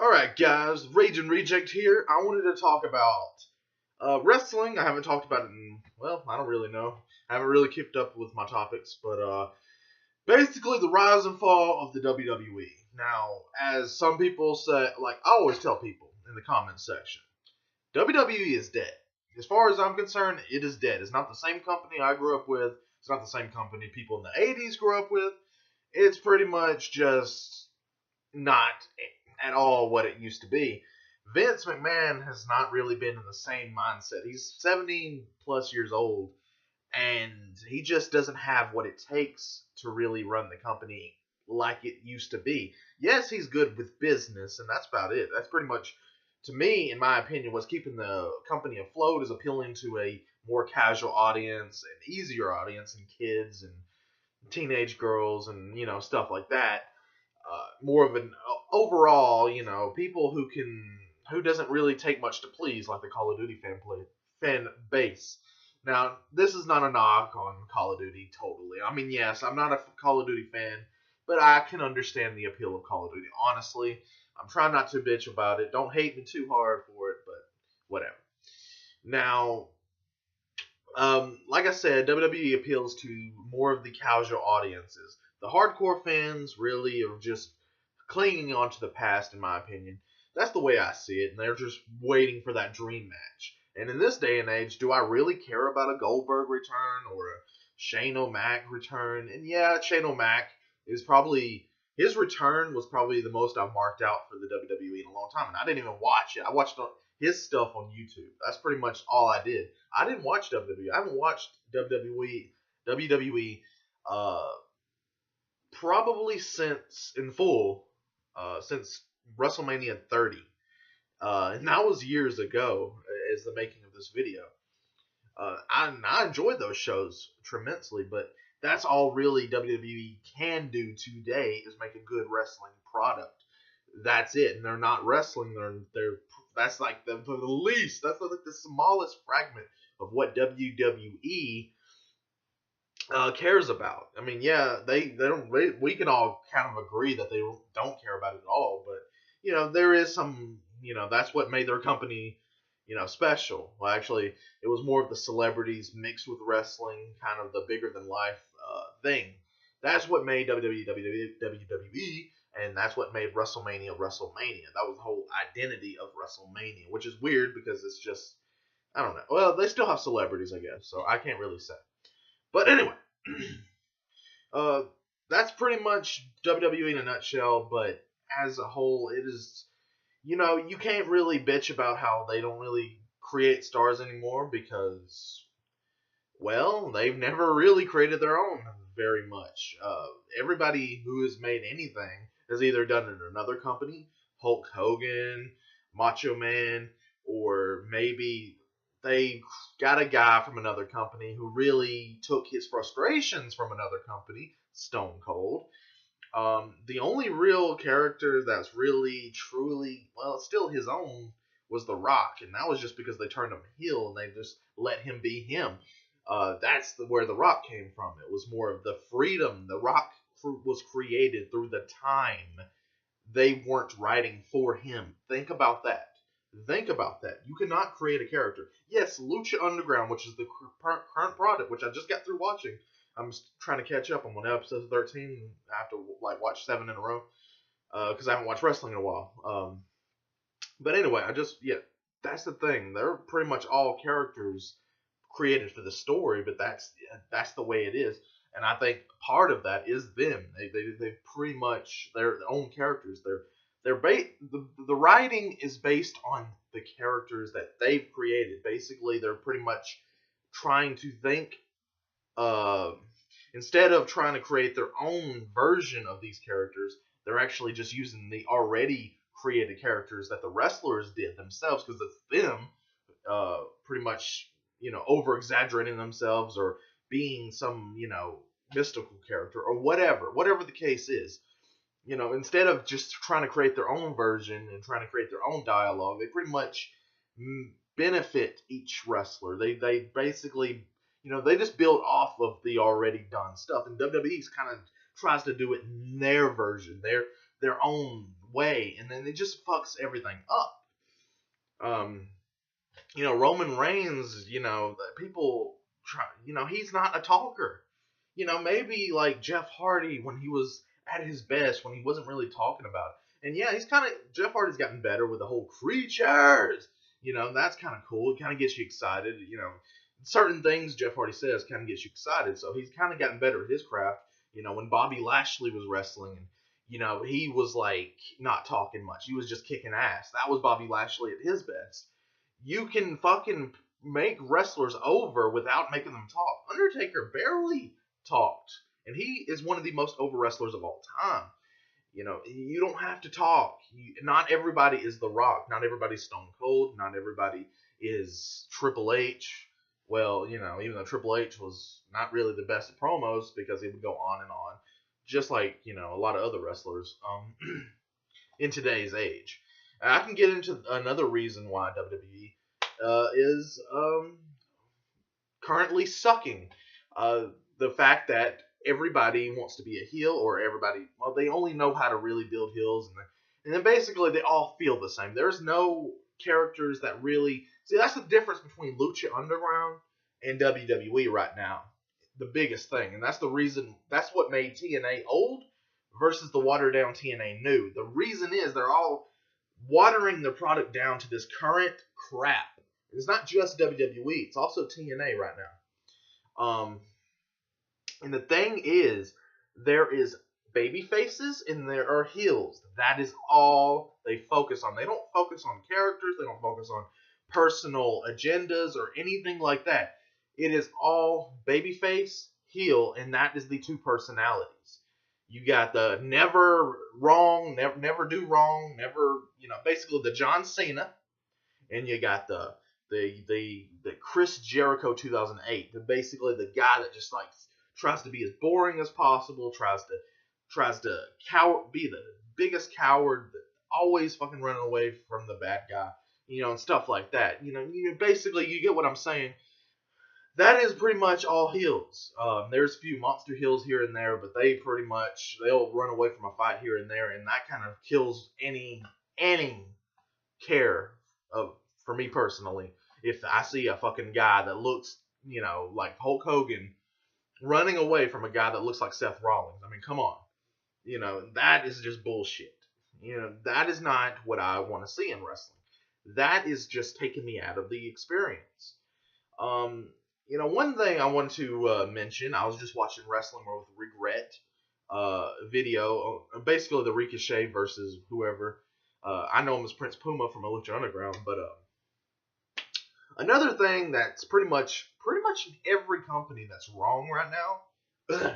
Alright, guys, Rage and Reject here. I wanted to talk about wrestling. I haven't talked about it in, well, I don't really know. I haven't really kept up with my topics, but basically the rise and fall of the WWE. Now, as some people say, like I always tell people in the comments section, WWE is dead. As far as I'm concerned, it is dead. It's not the same company I grew up with. It's not the same company people in the 80s grew up with. It's pretty much just not at all what it used to be. Vince McMahon has not really been in the same mindset. He's 17 plus years old, and he just doesn't have what it takes to really run the company like it used to be. Yes, he's good with business, and that's about it. That's pretty much, to me, in my opinion, what's keeping the company afloat is appealing to a more casual audience, an easier audience, and kids and teenage girls and stuff like that. More of an overall, people who doesn't really take much to please, like the Call of Duty fan base. Now, this is not a knock on Call of Duty totally. I mean, yes, I'm not a Call of Duty fan, but I can understand the appeal of Call of Duty. Honestly, I'm trying not to bitch about it. Don't hate me too hard for it, but whatever. Now, like I said, WWE appeals to more of the casual audiences. The hardcore fans really are just clinging on to the past, in my opinion. That's the way I see it, and they're just waiting for that dream match. And in this day and age, do I really care about a Goldberg return or a Shane O'Mac return? And yeah, Shane O'Mac is probably, his return was probably the most I've marked out for the WWE in a long time. And I didn't even watch it. I watched his stuff on YouTube. That's pretty much all I did. I didn't watch WWE. I haven't watched WWE probably since in full since WrestleMania 30. And that was years ago as the making of this video. I enjoyed those shows tremendously, but that's all really WWE can do today is make a good wrestling product. That's it. And they're not wrestling. They're that's like the least. That's like the smallest fragment of what WWE cares about. I mean, yeah, they don't. We can all kind of agree that they don't care about it at all. But there is some. That's what made their company, special. Well, actually, it was more of the celebrities mixed with wrestling, kind of the bigger than life thing. That's what made WWE, and that's what made WrestleMania WrestleMania. That was the whole identity of WrestleMania, which is weird because it's just, I don't know. Well, they still have celebrities, I guess, so I can't really say. But anyway, uh, that's pretty much WWE in a nutshell. But as a whole, it is, you can't really bitch about how they don't really create stars anymore because, well, they've never really created their own very much. Everybody who has made anything has either done it in another company, Hulk Hogan, Macho Man, or maybe they got a guy from another company who really took his frustrations from another company, Stone Cold. The only real character that's really, truly, well, it's still his own, was The Rock, and that was just because they turned him heel and they just let him be him. That's where The Rock came from. It was more of the freedom. The Rock was created through the time they weren't writing for him. Think about that. Think about that. You cannot create a character. Yes, Lucha Underground, which is the current product, which I just got through watching. I'm trying to catch up. I'm on episode 13. I have to watch 7 in a row because I haven't watched wrestling in a while. But anyway, that's the thing. They're pretty much all characters created for the story, but that's the way it is. And I think part of that is them. They pretty much their own characters. The writing is based on the characters that they've created. Basically, they're pretty much trying to think instead of trying to create their own version of these characters, they're actually just using the already created characters that the wrestlers did themselves because it's them pretty much, over exaggerating themselves or being some, mystical character or whatever the case is. Instead of just trying to create their own version and trying to create their own dialogue, they pretty much benefit each wrestler. They basically, they just build off of the already done stuff. And WWE's kind of tries to do it in their version, their own way, and then it just fucks everything up. Roman Reigns, people try, he's not a talker. Maybe like Jeff Hardy when he was at his best, when he wasn't really talking about it. And yeah, Jeff Hardy's gotten better with the whole creatures. That's kind of cool. It kind of gets you excited. Certain things Jeff Hardy says kind of gets you excited. So he's kind of gotten better at his craft. When Bobby Lashley was wrestling, and he was like not talking much. He was just kicking ass. That was Bobby Lashley at his best. You can fucking make wrestlers over without making them talk. Undertaker barely talked, and he is one of the most over wrestlers of all time. You don't have to talk. Not everybody is The Rock. Not everybody's Stone Cold. Not everybody is Triple H. Well, even though Triple H was not really the best at promos because he would go on and on, just like, a lot of other wrestlers in today's age. And I can get into another reason why WWE is currently sucking. The fact that everybody wants to be a heel, or they only know how to really build heels, and then basically they all feel the same. There's no characters that really... See, that's the difference between Lucha Underground and WWE right now. The biggest thing. And that's the reason, that's what made TNA old versus the watered down TNA new. The reason is they're all watering their product down to this current crap. It's not just WWE, it's also TNA right now. And the thing is, there is baby faces and there are heels. That is all they focus on. They don't focus on characters. They don't focus on personal agendas or anything like that. It is all babyface, heel, and that is the two personalities. You got the never wrong, never do wrong, never, basically the John Cena, and you got the Chris Jericho 2008, basically the guy that just like tries to be as boring as possible, tries to be the biggest coward, always fucking running away from the bad guy, and stuff like that. Basically, you get what I'm saying. That is pretty much all heels. There's a few monster heels here and there, but they'll run away from a fight here and there, and that kind of kills any care for me personally. If I see a fucking guy that looks, like Hulk Hogan running away from a guy that looks like Seth Rollins. I mean, come on. That is just bullshit. That is not what I want to see in wrestling. That is just taking me out of the experience. One thing I want to mention, I was just watching Wrestling with Regret video, basically the Ricochet versus whoever. I know him as Prince Puma from Lucha Underground, but another thing that's pretty much every company that's wrong right now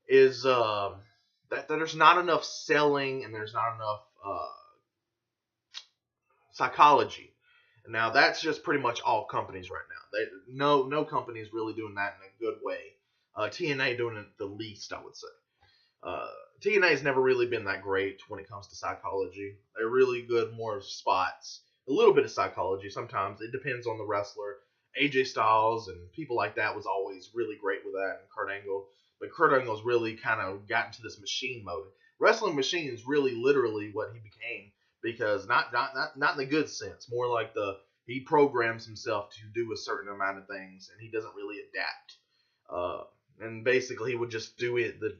is that there's not enough selling and there's not enough psychology. Now that's just pretty much all companies right now. No company is really doing that in a good way. TNA doing it the least, I would say. TNA has never really been that great when it comes to psychology. They're really good more spots. A little bit of psychology sometimes. It depends on the wrestler. AJ Styles and people like that was always really great with that, and Kurt Angle. But Kurt Angle's really kind of got into this machine mode. Wrestling machine is really literally what he became, because not in the good sense. More like he programs himself to do a certain amount of things, and he doesn't really adapt. And basically, he would just do it the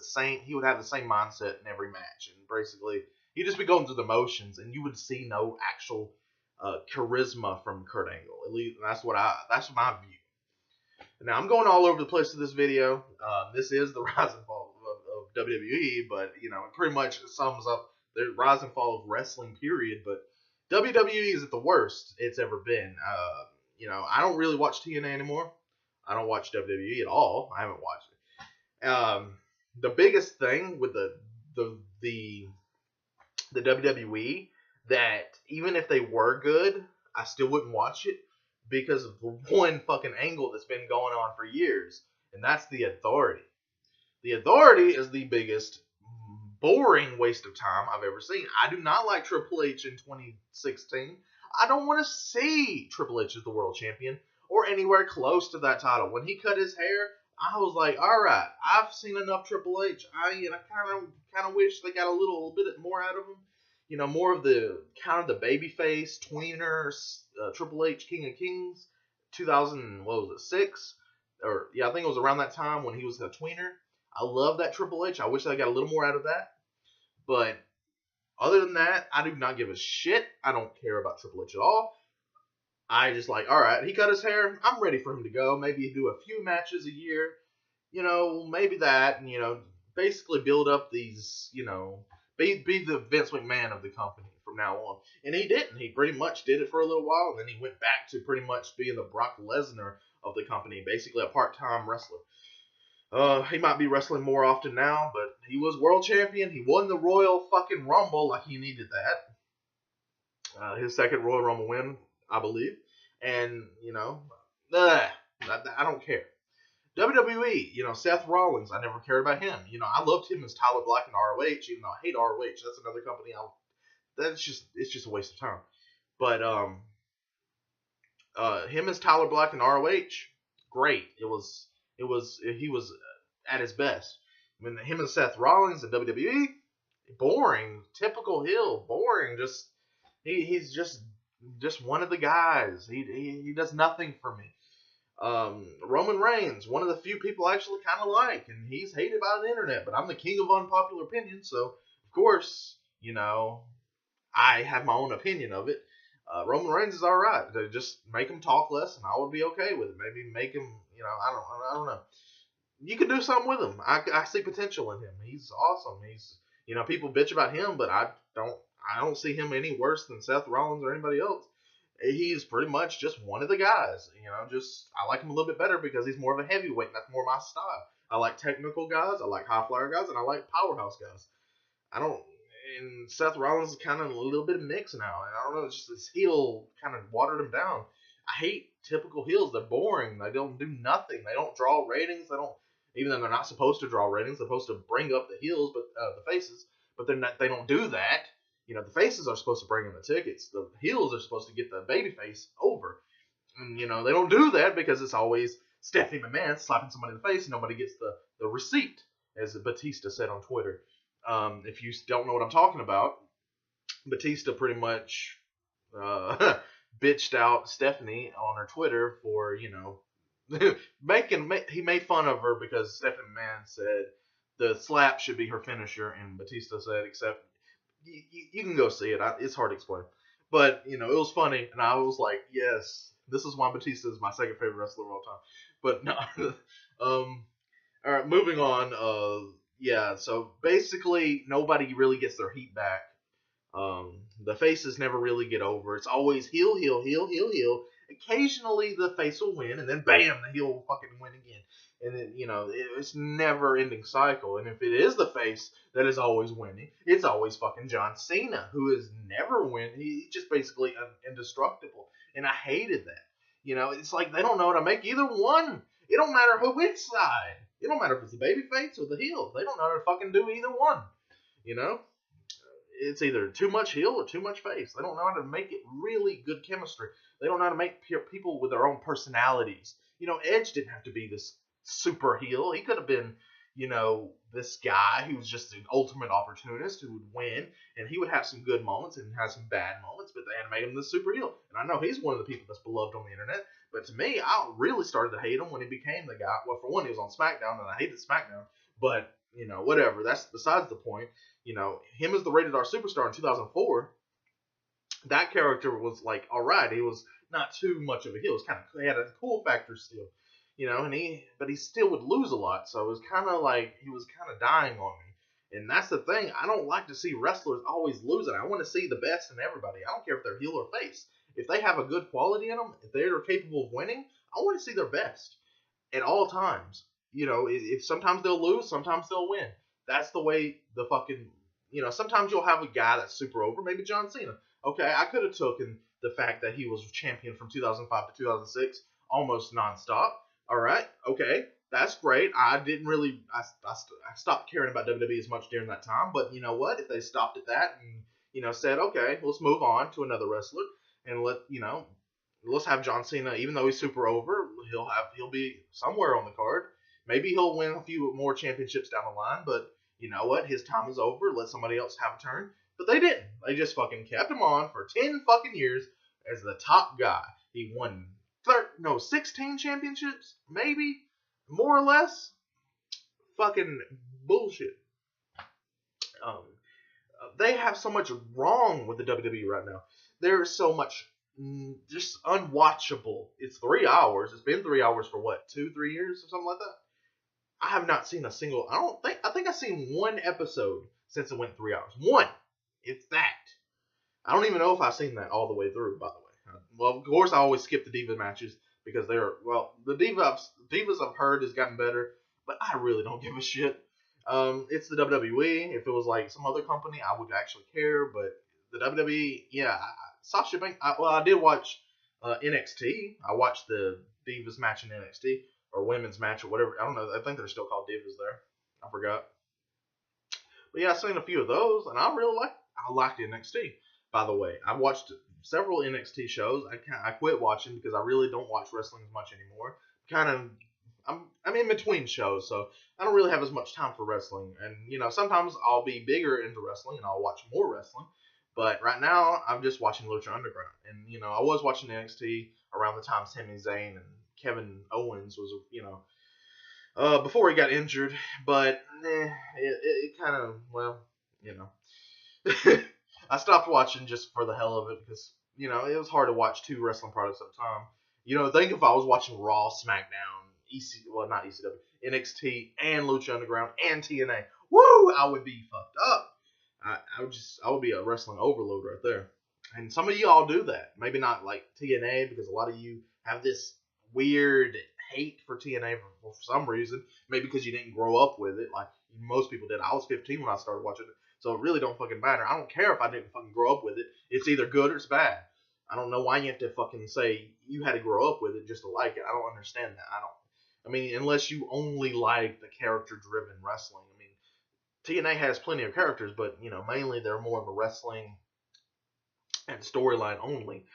same. He would have the same mindset in every match, and basically, he'd just be going through the motions, and you would see no actual charisma from Kurt Angle. At least that's my view. Now I'm going all over the place with this video. This is the rise and fall of WWE, but it pretty much sums up the rise and fall of wrestling. Period. But WWE is at the worst it's ever been. I don't really watch TNA anymore. I don't watch WWE at all. I haven't watched it. The biggest thing with the WWE, that even if they were good, I still wouldn't watch it because of the one fucking angle that's been going on for years, and that's the Authority. The Authority is the biggest boring waste of time I've ever seen. I do not like Triple H in 2016. I don't want to see Triple H as the world champion or anywhere close to that title. When he cut his hair, I was like, all right, I've seen enough Triple H. I kind of wish they got a little bit more out of him. More of the kind of the babyface tweener Triple H King of Kings, 2000 what was it 6 or yeah I think it was around that time when he was a tweener. I love that Triple H. I wish I got a little more out of that. But other than that, I do not give a shit. I don't care about Triple H at all. I just like, all right, he cut his hair. I'm ready for him to go. Maybe do a few matches a year. Maybe that, and basically build up these, be the Vince McMahon of the company from now on. And he didn't. He pretty much did it for a little while, and then he went back to pretty much being the Brock Lesnar of the company, basically a part-time wrestler. He might be wrestling more often now, but he was world champion. He won the Royal fucking Rumble like he needed that. His second Royal Rumble win, I believe. And, I don't care. WWE, Seth Rollins, I never cared about him. I loved him as Tyler Black in ROH, even though I hate ROH. That's another company. It's just a waste of time. But him as Tyler Black in ROH, great. He was at his best. When him and Seth Rollins in WWE, boring, typical heel, boring. He's just one of the guys. He does nothing for me. Roman Reigns, one of the few people I actually kind of like, and he's hated by the internet, but I'm the king of unpopular opinion, so of course, I have my own opinion of it. Roman Reigns is alright. Just make him talk less, and I would be okay with it. Maybe make him, I don't know. You can do something with him. I see potential in him. He's awesome. He's, people bitch about him, but I don't see him any worse than Seth Rollins or anybody else. He's pretty much just one of the guys. I like him a little bit better because he's more of a heavyweight, and that's more my style. I like technical guys, I like high flyer guys, and I like powerhouse guys. And Seth Rollins is kind of a little bit of mix now. And I don't know, it's just his heel kind of watered him down. I hate typical heels. They're boring. They don't do nothing. They don't draw ratings. Even though they're not supposed to draw ratings, they're supposed to bring up the heels, but the faces. But they don't do that. The faces are supposed to bring in the tickets. The heels are supposed to get the babyface over. And, they don't do that because it's always Stephanie McMahon slapping somebody in the face and nobody gets the receipt, as Batista said on Twitter. If you don't know what I'm talking about, Batista pretty much bitched out Stephanie on her Twitter for, he made fun of her because Stephanie McMahon said the slap should be her finisher, and Batista said, except you can go see it. It's hard to explain. But, it was funny, and I was like, yes, this is why Batista is my second favorite wrestler of all time. But, no. All right, moving on. Yeah, so basically, nobody really gets their heat back. The faces never really get over. It's always heel, heel, heel, heel, heel. Occasionally, the face will win, and then bam, the heel will fucking win again. And then, it's never-ending cycle. And if it is the face that is always winning, it's always fucking John Cena, who is never win. He's just basically indestructible. And I hated that. It's like they don't know how to make either one. It don't matter which side. It don't matter if it's the baby face or the heel. They don't know how to fucking do either one. It's either too much heel or too much face. They don't know how to make it really good chemistry. They don't know how to make people with their own personalities. Edge didn't have to be this super heel. He could have been, this guy who was just an ultimate opportunist who would win, and he would have some good moments and have some bad moments, but they had made him the super heel. And I know he's one of the people that's beloved on the internet, but to me, I really started to hate him when he became the guy. Well, for one, he was on SmackDown, and I hated SmackDown, but, whatever. That's besides the point. Him as the Rated R Superstar in 2004, that character was like, all right, he was not too much of a heel. He had a cool factor still. But he still would lose a lot, so it was kind of like he was kind of dying on me. And that's the thing. I don't like to see wrestlers always losing. I want to see the best in everybody. I don't care if they're heel or face. If they have a good quality in them, if they're capable of winning, I want to see their best at all times. If sometimes they'll lose, sometimes they'll win. That's the way the fucking, sometimes you'll have a guy that's super over, maybe John Cena. Okay, I could have taken the fact that he was champion from 2005 to 2006 almost nonstop. All right, okay, that's great. I didn't really, I stopped caring about WWE as much during that time. But you know what? If they stopped at that and said, okay, let's move on to another wrestler and let's have John Cena, even though he's super over, he'll be somewhere on the card. Maybe he'll win a few more championships down the line, but you know what? His time is over. Let somebody else have a turn. But they didn't. They just fucking kept him on for 10 fucking years as the top guy. He won 16 championships, maybe, more or less. Fucking bullshit. They have so much wrong with the WWE right now. There's so much just unwatchable. It's 3 hours. It's been 3 hours for what, 2-3 years or something like that. I have not seen a single. I think I've seen one episode since it went 3 hours. One. It's that. I don't even know if I've seen that all the way through. By the way, well, of course I always skip the diva matches because they're the divas I've heard has gotten better, but I really don't give a shit. It's the WWE. If it was like some other company, I would actually care. But the WWE, yeah, Sasha Banks. I did watch NXT. I watched the Divas match in NXT or women's match or whatever. I don't know. I think they're still called Divas there. I forgot. But yeah, I've seen a few of those, and I liked NXT. By the way, I've watched several NXT shows. I quit watching because I really don't watch wrestling as much anymore. I'm in between shows, so I don't really have as much time for wrestling. And sometimes I'll be bigger into wrestling and I'll watch more wrestling. But right now I'm just watching Lucha Underground, and I was watching NXT around the time Sami Zayn and Kevin Owens was before he got injured. But it kind of I stopped watching just for the hell of it because it was hard to watch 2 wrestling products at a time. Think if I was watching Raw, SmackDown, not ECW, NXT, and Lucha Underground, and TNA. Woo! I would be fucked up. I would be a wrestling overload right there. And some of y'all do that. Maybe not like TNA because a lot of you have this weird hate for TNA for some reason. Maybe because you didn't grow up with it like most people did. I was 15 when I started watching it, so it really don't fucking matter. I don't care if I didn't fucking grow up with it. It's either good or it's bad. I don't know why you have to fucking say you had to grow up with it just to like it. I don't understand that. Unless you only like the character-driven wrestling. TNA has plenty of characters, but, mainly they're more of a wrestling and storyline only,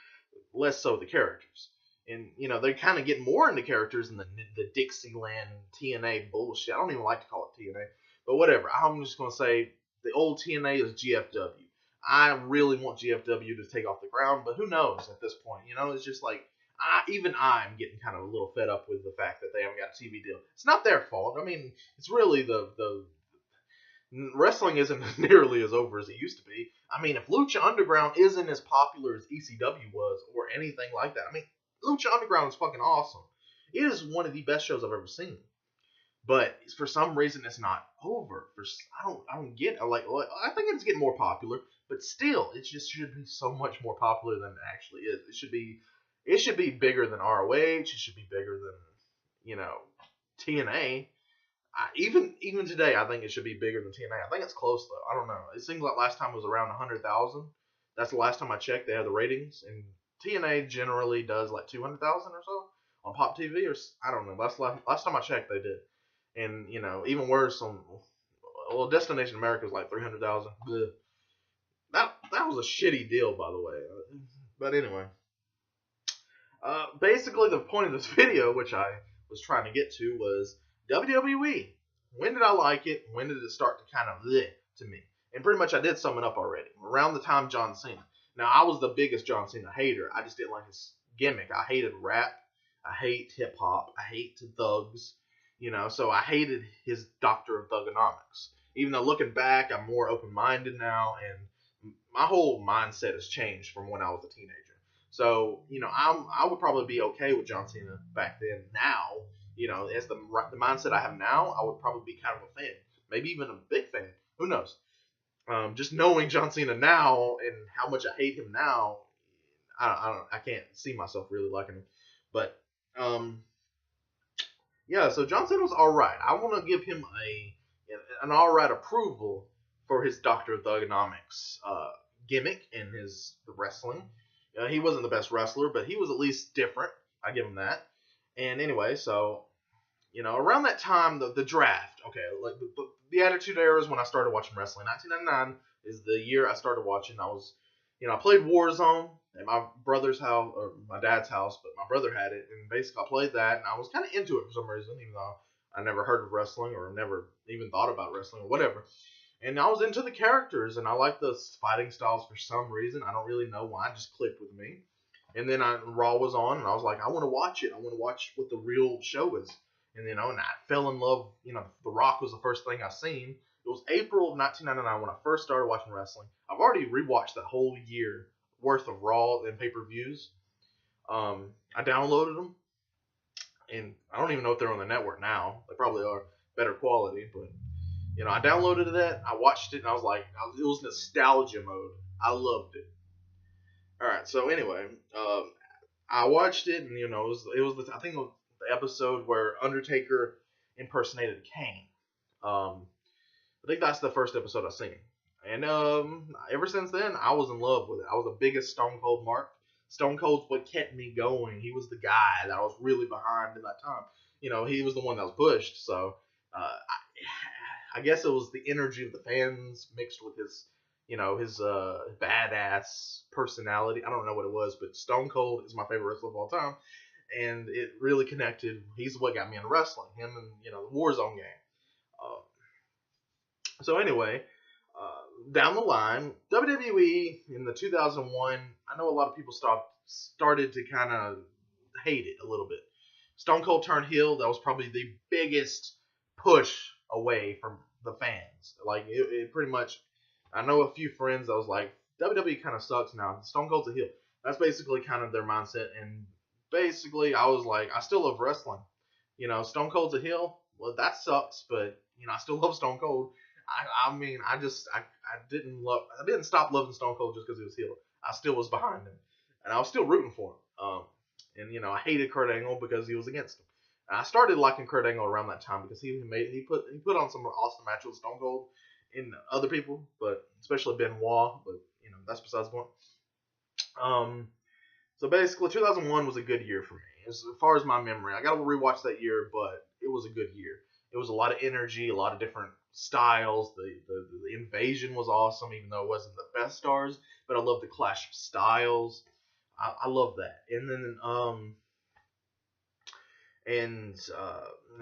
less so the characters. And, they kind of get more into characters in the Dixieland TNA bullshit. I don't even like to call it TNA, but whatever. I'm just going to say the old TNA is GFW. I really want GFW to take off the ground, but who knows at this point? It's just like, I'm getting kind of a little fed up with the fact that they haven't got a TV deal. It's not their fault. It's really the wrestling isn't nearly as over as it used to be. If Lucha Underground isn't as popular as ECW was or anything like that, Lucha Underground is fucking awesome. It is one of the best shows I've ever seen. But for some reason, it's not over. I don't get it. I think it's getting more popular, but still, it just should be so much more popular than it actually is. It should be bigger than ROH. It should be bigger than, TNA. Even today, I think it should be bigger than TNA. I think it's close though. I don't know. It seems like last time it was around 100,000. That's the last time I checked. They have the ratings, and TNA generally does like 200,000 or so on Pop TV, or I don't know. Last time I checked, they did. And even worse Destination America was like 300,000. That was a shitty deal, by the way. But anyway. Basically, the point of this video, which I was trying to get to, was WWE. When did I like it? When did it start to kind of bleh to me? And pretty much I did sum it up already. Around the time John Cena. Now, I was the biggest John Cena hater. I just didn't like his gimmick. I hated rap. I hate hip-hop. I hate thugs. So I hated his Doctor of Thugonomics. Even though looking back, I'm more open-minded now, and my whole mindset has changed from when I was a teenager. So, I would probably be okay with John Cena back then. Now, as the mindset I have now, I would probably be kind of a fan. Maybe even a big fan. Who knows? Just knowing John Cena now and how much I hate him now, I can't see myself really liking him. But, yeah, so John Cena was alright. I want to give him an alright approval for his Doctor of Thugonomics gimmick and the wrestling. He wasn't the best wrestler, but he was at least different. I give him that. And anyway, so, around that time, the draft, okay, like the Attitude Era is when I started watching wrestling. 1999 is the year I started watching. I was, I played Warzone at my brother's house, or my dad's house, but my brother had it, and basically I played that, and I was kind of into it for some reason, even though I never heard of wrestling or never even thought about wrestling or whatever. And I was into the characters and I liked the fighting styles for some reason. I don't really know why. It just clicked with me. And then Raw was on and I was like, I want to watch it. I want to watch what the real show is. And and I fell in love. The Rock was the first thing I seen. It was April of 1999 when I first started watching wrestling. I've already rewatched that whole year worth of Raw and pay-per-views. I downloaded them, and I don't even know if they're on the network now. They probably are better quality, but I downloaded that. I watched it, and I was like, it was nostalgia mode. I loved it. All right, so anyway, I watched it, and I think it was the episode where Undertaker impersonated Kane. I think that's the first episode I've seen. And ever since then, I was in love with it. I was the biggest Stone Cold mark. Stone Cold's what kept me going. He was the guy that I was really behind in that time. He was the one that was pushed. So I guess it was the energy of the fans mixed with his badass personality. I don't know what it was, but Stone Cold is my favorite wrestler of all time. And it really connected. He's what got me into wrestling. Him and, the Warzone game. So anyway, down the line, WWE in the 2001, I know a lot of people started to kind of hate it a little bit. Stone Cold turned heel. That was probably the biggest push away from the fans. Like it pretty much. I know a few friends that was like, WWE kind of sucks now. Stone Cold's a heel. That's basically kind of their mindset. And basically, I was like, I still love wrestling. Stone Cold's a heel. Well, that sucks, but I still love Stone Cold. I mean, I didn't stop loving Stone Cold just because he was heel. I still was behind him, and I was still rooting for him. And I hated Kurt Angle because he was against him. And I started liking Kurt Angle around that time because he put on some awesome matches with Stone Cold and other people, but especially Benoit. But that's besides the point. So basically, 2001 was a good year for me as far as my memory. I got to rewatch that year, but it was a good year. It was a lot of energy, a lot of different styles. The invasion was awesome, even though it wasn't the best stars. But I love the clash of styles. I love that. And then in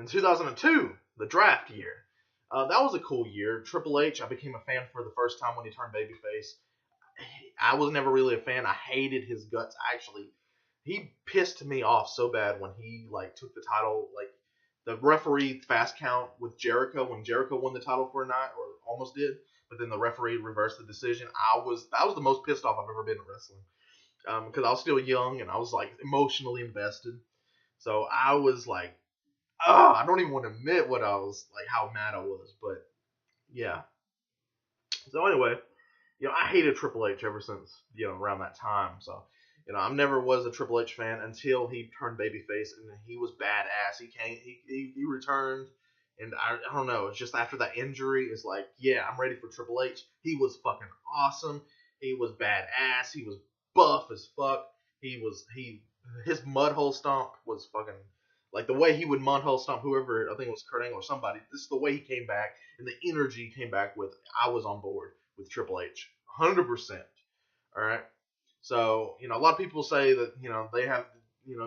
2002, the draft year, that was a cool year. Triple H, I became a fan for the first time when he turned babyface. I was never really a fan. I hated his guts. Actually, he pissed me off so bad when he took the title. The referee fast count with Jericho when Jericho won the title for a night, or almost did, but then the referee reversed the decision. That was the most pissed off I've ever been in wrestling, because I was still young and I was emotionally invested. So I was like, oh, I don't even want to admit what I was how mad I was, but yeah. So anyway, I hated Triple H ever since around that time. So I never was a Triple H fan until he turned babyface, and he was badass. He returned, and I don't know. It's just after that injury, it's like, yeah, I'm ready for Triple H. He was fucking awesome. He was badass. He was buff as fuck. His mud hole stomp was fucking the way he would mud hole stomp whoever. I think it was Kurt Angle or somebody. This is the way he came back, and the energy he came back with. I was on board with Triple H, 100%. All right. So, a lot of people say that, they have,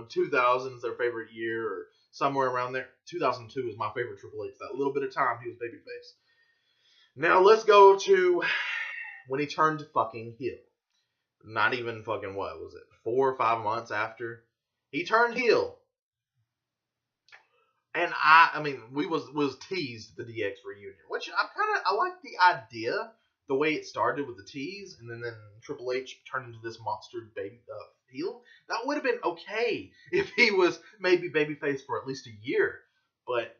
2000 is their favorite year or somewhere around there. 2002 is my favorite Triple H. That little bit of time he was babyface. Now, let's go to when he turned fucking heel. Not even fucking, what was it, 4 or 5 months after he turned heel. And I mean, we was teased the DX reunion, which I like the idea. The way it started with the tease, and then Triple H turned into this monster baby heel. That would have been okay if he was maybe babyface for at least a year. But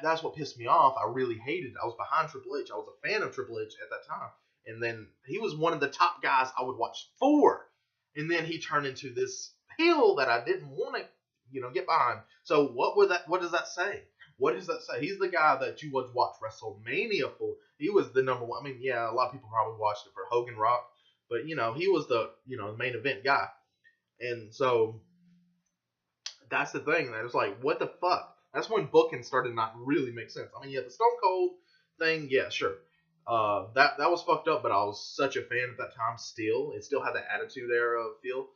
that's what pissed me off. I really hated it. I was behind Triple H. I was a fan of Triple H at that time, and then he was one of the top guys I would watch for. And then he turned into this heel that I didn't want to get behind. So what does that say? What does that say? He's the guy that you would watch WrestleMania for. He was the number one. I mean, yeah, a lot of people probably watched it for Hogan Rock, but he was the main event guy. And so that's the thing. That it's like, what the fuck? That's when booking started to not really make sense. I mean, yeah, the Stone Cold thing, yeah, sure. That was fucked up, but I was such a fan at that time. Still, it still had that attitude era feel.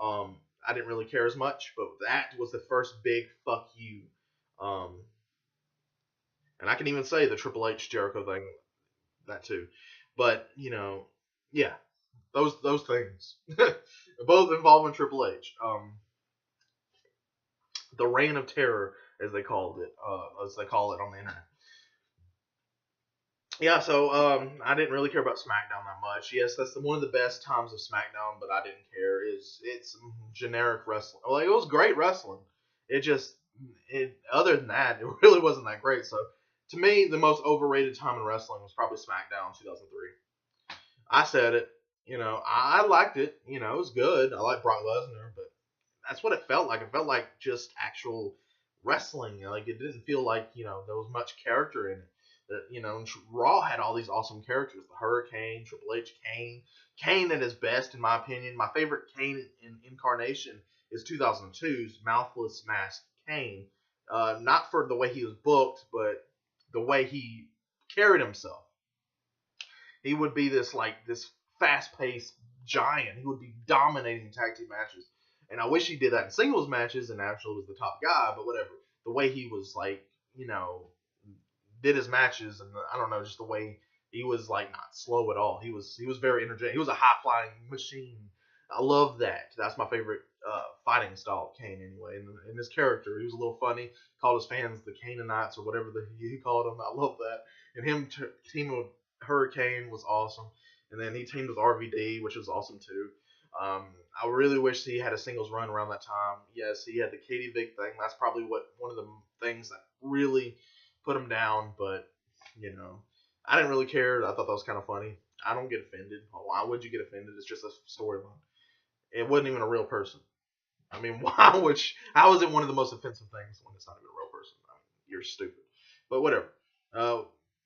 I didn't really care as much, but that was the first big fuck you. And I can even say the Triple H Jericho thing, that too. But yeah, those things, both involving Triple H. The Reign of Terror, as they called it, as they call it on the internet. Yeah, so I didn't really care about SmackDown that much. Yes, that's one of the best times of SmackDown, but I didn't care. It's generic wrestling. Well, it was great wrestling. It just other than that, it really wasn't that great. So to me, the most overrated time in wrestling was probably SmackDown 2003. I said it. I liked it. It was good. I like Brock Lesnar, but that's what it felt like. It felt like just actual wrestling. Like it didn't feel like there was much character in it. That Raw had all these awesome characters: the Hurricane, Triple H, Kane at his best, in my opinion. My favorite Kane in incarnation is 2002's mouthless masked Kane. Not for the way he was booked, but the way he carried himself. He would be this fast paced giant. He would be dominating tag team matches. And I wish he did that in singles matches and actually was the top guy, but whatever. The way he was did his matches, and I don't know, just the way he was not slow at all. He was very energetic. He was a high flying machine. I love that. That's my favorite fighting style of Kane anyway. And his character, he was a little funny. Called his fans the Canaanites or whatever he called them. I love that. And him teaming with Hurricane was awesome. And then he teamed with RVD, which was awesome too. I really wish he had a singles run around that time. Yes, he had the Katie Vick thing. That's probably one of the things that really put him down. But I didn't really care. I thought that was kind of funny. I don't get offended. Why would you get offended? It's just a storyline. It wasn't even a real person. I mean, how is it one of the most offensive things when it's not even a real person? I mean, you're stupid. But whatever. Uh,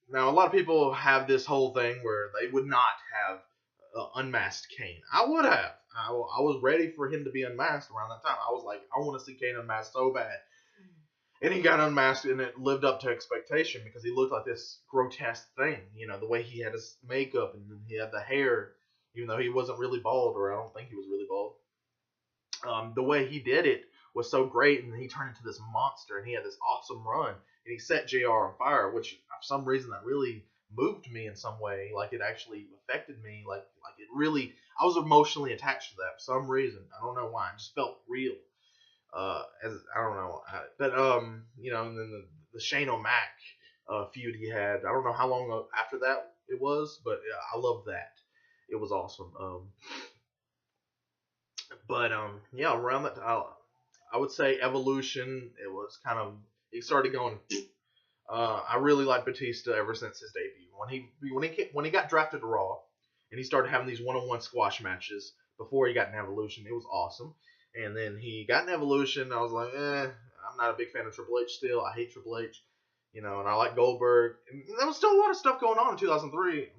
Now, a lot of people have this whole thing where they would not have unmasked Kane. I would have. I was ready for him to be unmasked around that time. I was like, I want to see Kane unmasked so bad. And he got unmasked, and it lived up to expectation because he looked like this grotesque thing. The way he had his makeup and he had the hair, even though he wasn't really bald, or I don't think he was really bald. The way he did it was so great, and he turned into this monster, and he had this awesome run, and he set JR on fire, which for some reason that really moved me in some way. Like it actually affected me. Like it really, I was emotionally attached to that for some reason. I don't know why. It just felt real. As I don't know, and then the Shane O'Mac feud he had. I don't know how long after that it was, but I love that. It was awesome. But yeah, around that, I would say Evolution. It was kind of it started going. I really liked Batista ever since his debut. When he got drafted to Raw, and he started having these one-on-one squash matches before he got in Evolution, it was awesome. And then he got in Evolution. I was like, I'm not a big fan of Triple H still. I hate Triple H, and I like Goldberg. And there was still a lot of stuff going on in 2003.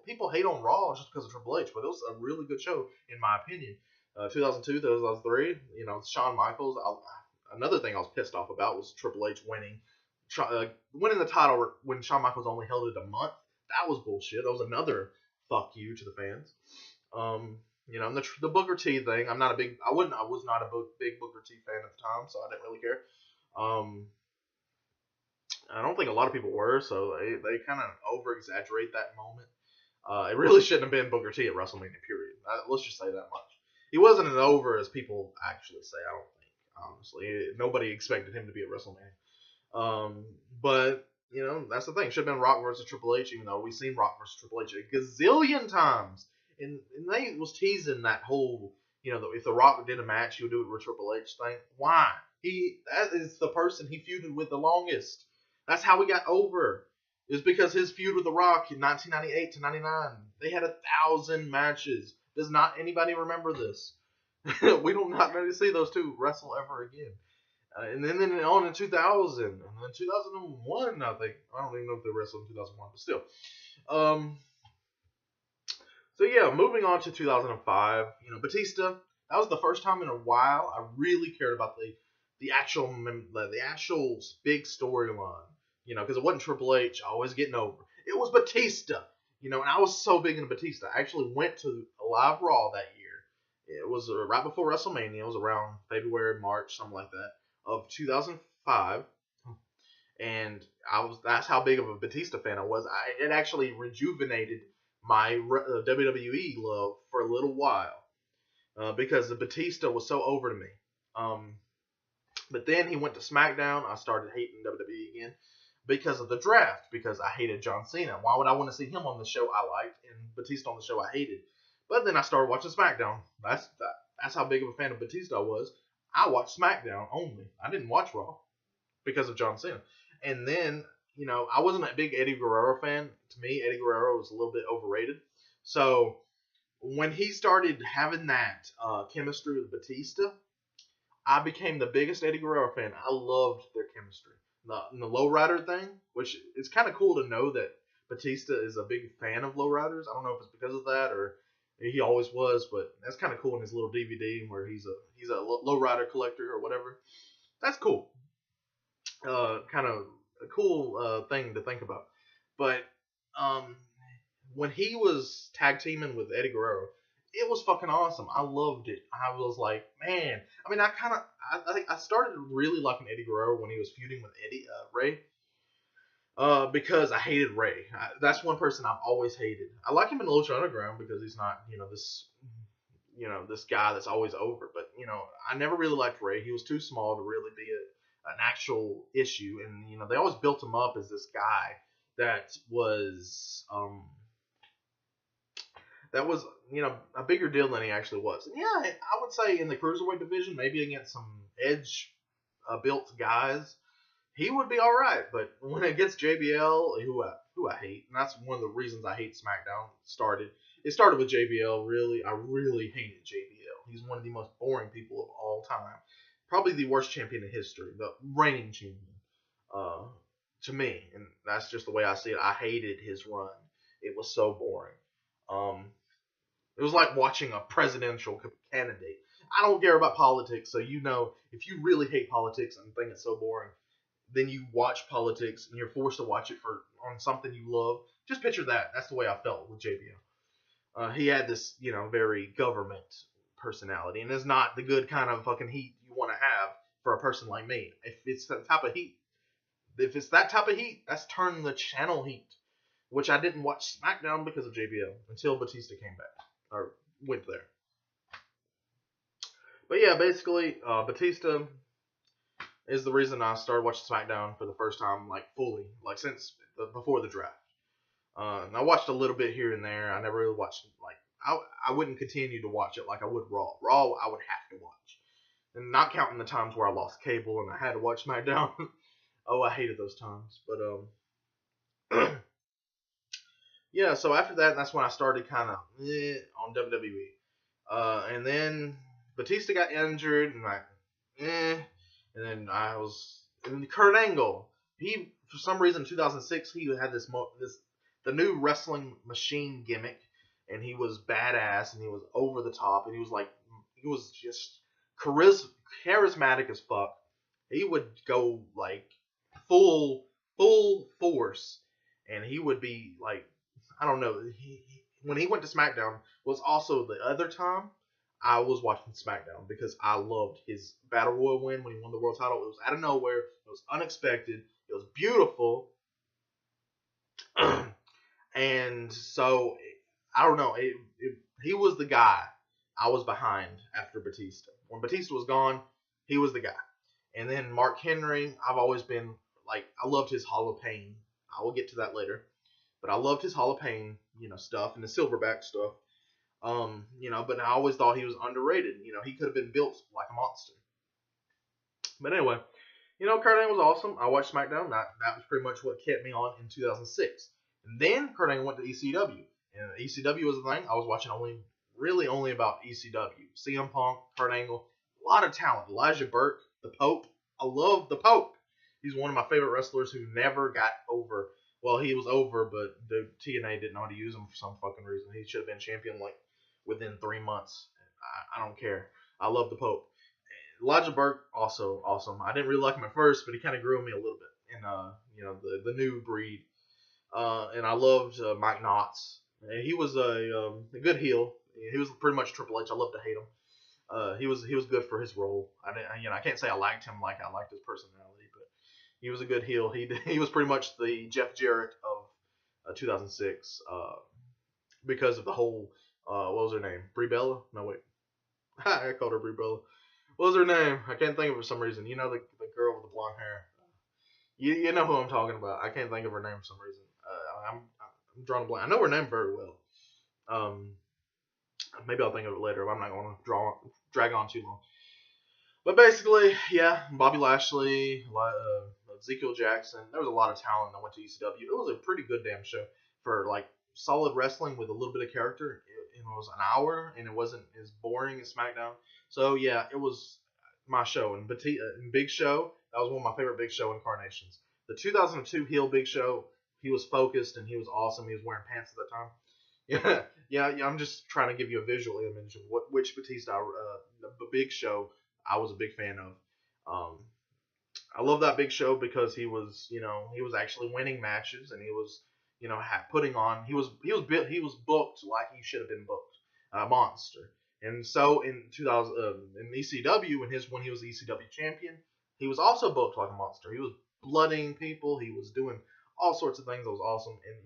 People hate on Raw just because of Triple H, but it was a really good show in my opinion. 2002, 2003, Shawn Michaels. Another thing I was pissed off about was Triple H winning the title when Shawn Michaels only held it a month. That was bullshit. That was another fuck you to the fans. And the Booker T thing. I was not a big Booker T fan at the time, so I didn't really care. I don't think a lot of people were, so they kind of over exaggerate that moment. It really shouldn't have been Booker T at WrestleMania. Period. Let's just say that much. He wasn't as over as people actually say. I don't think. Honestly, nobody expected him to be at WrestleMania. But that's the thing. Should have been Rock versus Triple H, even though we've seen Rock versus Triple H a gazillion times. And they was teasing that whole, if The Rock did a match, he would do it with Triple H thing. Why? That is the person he feuded with the longest. That's how he got over. It was because his feud with The Rock in 1998 to 99, they had 1,000 matches. Does not anybody remember this? We don't not need to see those two wrestle ever again. And then on in 2000, and then 2001, I think. I don't even know if they wrestled in 2001, but still. So yeah, moving on to 2005, Batista. That was the first time in a while I really cared about the actual big storyline. Because it wasn't Triple H always getting over. It was Batista. And I was so big into Batista. I actually went to a live Raw that year. It was right before WrestleMania. It was around February, March, something like that, of 2005. and that's how big of a Batista fan I was. It actually rejuvenated my WWE love for a little while because the Batista was so over to me. Um, but then he went to SmackDown. I started hating WWE again because of the draft, because I hated John Cena. Why would I want to see him on the show I liked and Batista on the show I hated? But then I started watching SmackDown. That's how big of a fan of Batista I was. I watched SmackDown only. I didn't watch Raw because of John Cena. And then, I wasn't a big Eddie Guerrero fan. To me, Eddie Guerrero was a little bit overrated. So when he started having that chemistry with Batista, I became the biggest Eddie Guerrero fan. I loved their chemistry. The lowrider thing, which it's kind of cool to know that Batista is a big fan of lowriders. I don't know if it's because of that or he always was, but that's kind of cool in his little DVD where he's a lowrider collector or whatever. That's cool. Kind of a cool thing to think about. But um, when he was tag teaming with Eddie Guerrero, it was fucking awesome. I loved it. I was like, man. I mean, I think I started really liking Eddie Guerrero when he was feuding with Ray. Because I hated Ray. That's one person I've always hated. I like him in Lucha Underground because he's not, this guy that's always over. But I never really liked Ray. He was too small to really be an actual issue, and they always built him up as this guy that was a bigger deal than he actually was. And yeah, I would say in the cruiserweight division, maybe against some edge built guys, he would be all right. But when it gets JBL, who I hate, and that's one of the reasons I hate SmackDown. It started with JBL. Really, I really hated JBL. He's one of the most boring people of all time. Probably the worst champion in history, the reigning champion, to me, and that's just the way I see it. I hated his run. It was so boring. It was like watching a presidential candidate. I don't care about politics, so if you really hate politics and think it's so boring, then you watch politics and you're forced to watch it on something you love. Just picture that. That's the way I felt with JBL. He had this, very government personality, and it's not the good kind of fucking heat you want to have for a person like me. If it's that type of heat, that's turning the channel heat, which I didn't watch SmackDown because of JBL until Batista came back or went there. But yeah, basically, Batista is the reason I started watching SmackDown for the first time, like fully, like since before the draft. And I watched a little bit here and there. I never really watched I wouldn't continue to watch it like I would Raw. Raw I would have to watch, and not counting the times where I lost cable and I had to watch SmackDown. Oh, I hated those times. But yeah. So after that, that's when I started kind of on WWE. And then Batista got injured, and and then and Kurt Angle. He for some reason in 2006 he had the new wrestling machine gimmick, and he was badass and he was over the top and he was just charismatic as fuck. He would go like full force, and he would be like, I don't know. When he went to SmackDown was also the other time I was watching SmackDown because I loved his Battle Royal win when he won the world title. It was out of nowhere. It was unexpected. It was beautiful. And so, I don't know. He was the guy I was behind after Batista. When Batista was gone, he was the guy. And then Mark Henry, I've always been like, I loved his Hall of Pain. I will get to that later. But I loved his Hall of Pain, stuff and the Silverback stuff. But I always thought he was underrated. He could have been built like a monster. But anyway, Kurt Angle was awesome. I watched SmackDown. That was pretty much what kept me on in 2006. And then Kurt Angle went to ECW. And ECW was the thing. I was watching only about ECW. CM Punk, Kurt Angle, a lot of talent. Elijah Burke, the Pope. I love the Pope. He's one of my favorite wrestlers who never got over. Well, he was over, but the TNA didn't know how to use him for some fucking reason. He should have been champion like within 3 months. I don't care. I love the Pope. Elijah Burke, also awesome. I didn't really like him at first, but he kind of grew on me a little bit in the new breed. And I loved Mike Knotts. He was a good heel. He was pretty much Triple H. I love to hate him. He was good for his role. I can't say I liked him like I liked his personality, but He was a good heel. He was pretty much the Jeff Jarrett of 2006 because of the whole what was her name? Brie Bella? No wait, I called her Brie Bella. What was her name? I can't think of it for some reason. You know the girl with the blonde hair. You know who I'm talking about. I can't think of her name for some reason. I'm drawing a blank. I know her name very well. Um, Maybe I'll think of it later. But I'm not going to drag on too long. But basically, yeah, Bobby Lashley, Ezekiel Jackson. There was a lot of talent that went to ECW. It was a pretty good damn show for like solid wrestling with a little bit of character. It was an hour and it wasn't as boring as SmackDown. So yeah, it was my show. And Big Show, that was one of my favorite Big Show incarnations. The 2002 heel Big Show, he was focused and he was awesome. He was wearing pants at the time. Yeah. I'm just trying to give you a visual image of which Batista, the Big Show, I was a big fan of. I love that Big Show because he was actually winning matches and he was, putting on. He was booked like he should have been booked, a monster. And so in 2000, in ECW, when he was the ECW champion, he was also booked like a monster. He was blooding people. He was doing all sorts of things that was awesome. And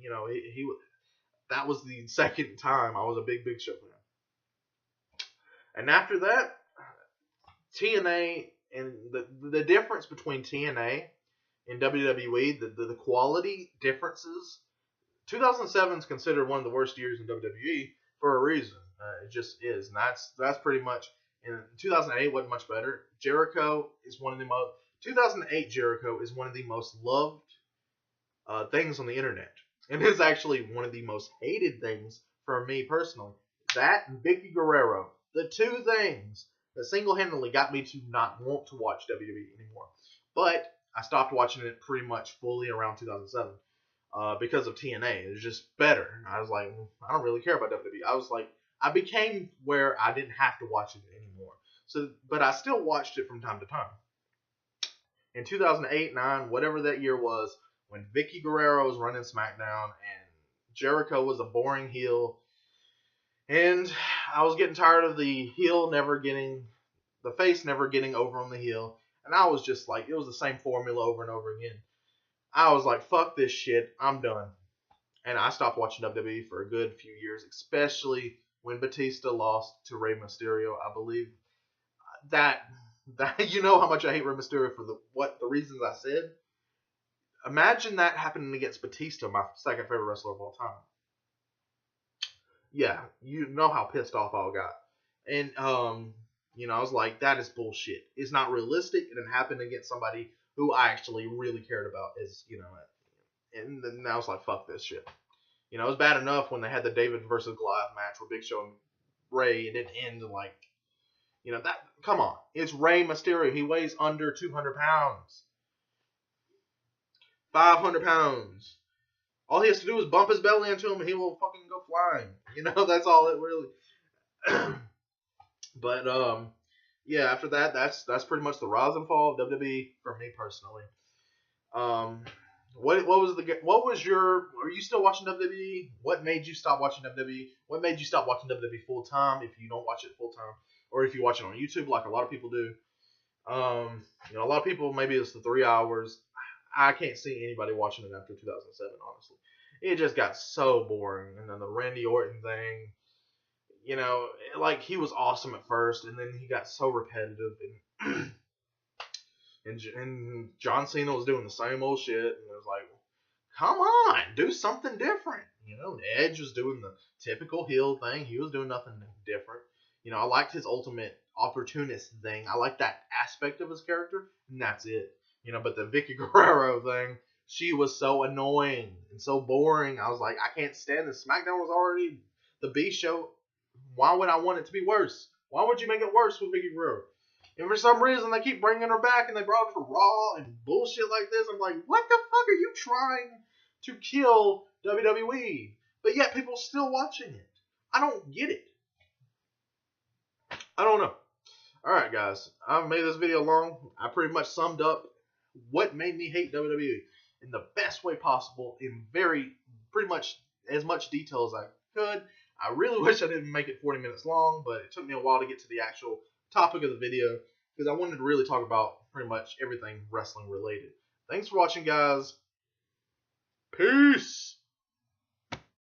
that was the second time I was a Big Show fan. And after that, TNA, and the difference between TNA and WWE, the quality differences. 2007 is considered one of the worst years in WWE for a reason. It just is, and that's pretty much. And 2008 wasn't much better. 2008 Jericho is one of the most loved things on the internet, and it's actually one of the most hated things for me personally. That and Vicky Guerrero, the two things that single-handedly got me to not want to watch WWE anymore. But I stopped watching it pretty much fully around 2007 because of TNA. It was just better. I was like, I don't really care about WWE. I became where I didn't have to watch it anymore. So, but I still watched it from time to time. In 2008, 9, whatever that year was, when Vicky Guerrero was running SmackDown and Jericho was a boring heel, and I was getting tired of the face never getting over on the heel. And I was just like, it was the same formula over and over again. I was like, fuck this shit. I'm done. And I stopped watching WWE for a good few years, especially when Batista lost to Rey Mysterio. I believe that you know how much I hate Rey Mysterio for the reasons I said. Imagine that happening against Batista, my second favorite wrestler of all time. Yeah, you know how pissed off I got. And, I was like, that is bullshit. It's not realistic. And it happened against somebody who I actually really cared about. And then I was like, fuck this shit. It was bad enough when they had the David versus Goliath match where Big Show and Ray, and it ended like, that, come on. It's Rey Mysterio. He weighs under 200 pounds. 500 pounds. All he has to do is bump his belly into him and he will fucking go flying. That's all it really. But, yeah, after that, that's pretty much the rise and fall of WWE for me personally. Are you still watching WWE? What made you stop watching WWE? What made you stop watching WWE full time if you don't watch it full time? Or if you watch it on YouTube like a lot of people do? A lot of people, maybe it's the 3 hours. I can't see anybody watching it after 2007, honestly. It just got so boring. And then the Randy Orton thing, he was awesome at first, and then he got so repetitive. And John Cena was doing the same old shit, and it was like, come on, do something different. Edge was doing the typical heel thing. He was doing nothing different. I liked his ultimate opportunist thing. I liked that aspect of his character, and that's it. But the Vicky Guerrero thing, she was so annoying and so boring. I was like, I can't stand this. SmackDown was already the B show. Why would I want it to be worse? Why would you make it worse with Vicky Guerrero? And for some reason, they keep bringing her back, and they brought her for Raw and bullshit like this. I'm like, what the fuck are you trying to kill WWE? But yet, people still watching it. I don't get it. I don't know. Alright, guys. I've made this video long. I pretty much summed up what made me hate WWE in the best way possible, in pretty much as much detail as I could. I really wish I didn't make it 40 minutes long, but it took me a while to get to the actual topic of the video because I wanted to really talk about pretty much everything wrestling related. Thanks for watching, guys. Peace.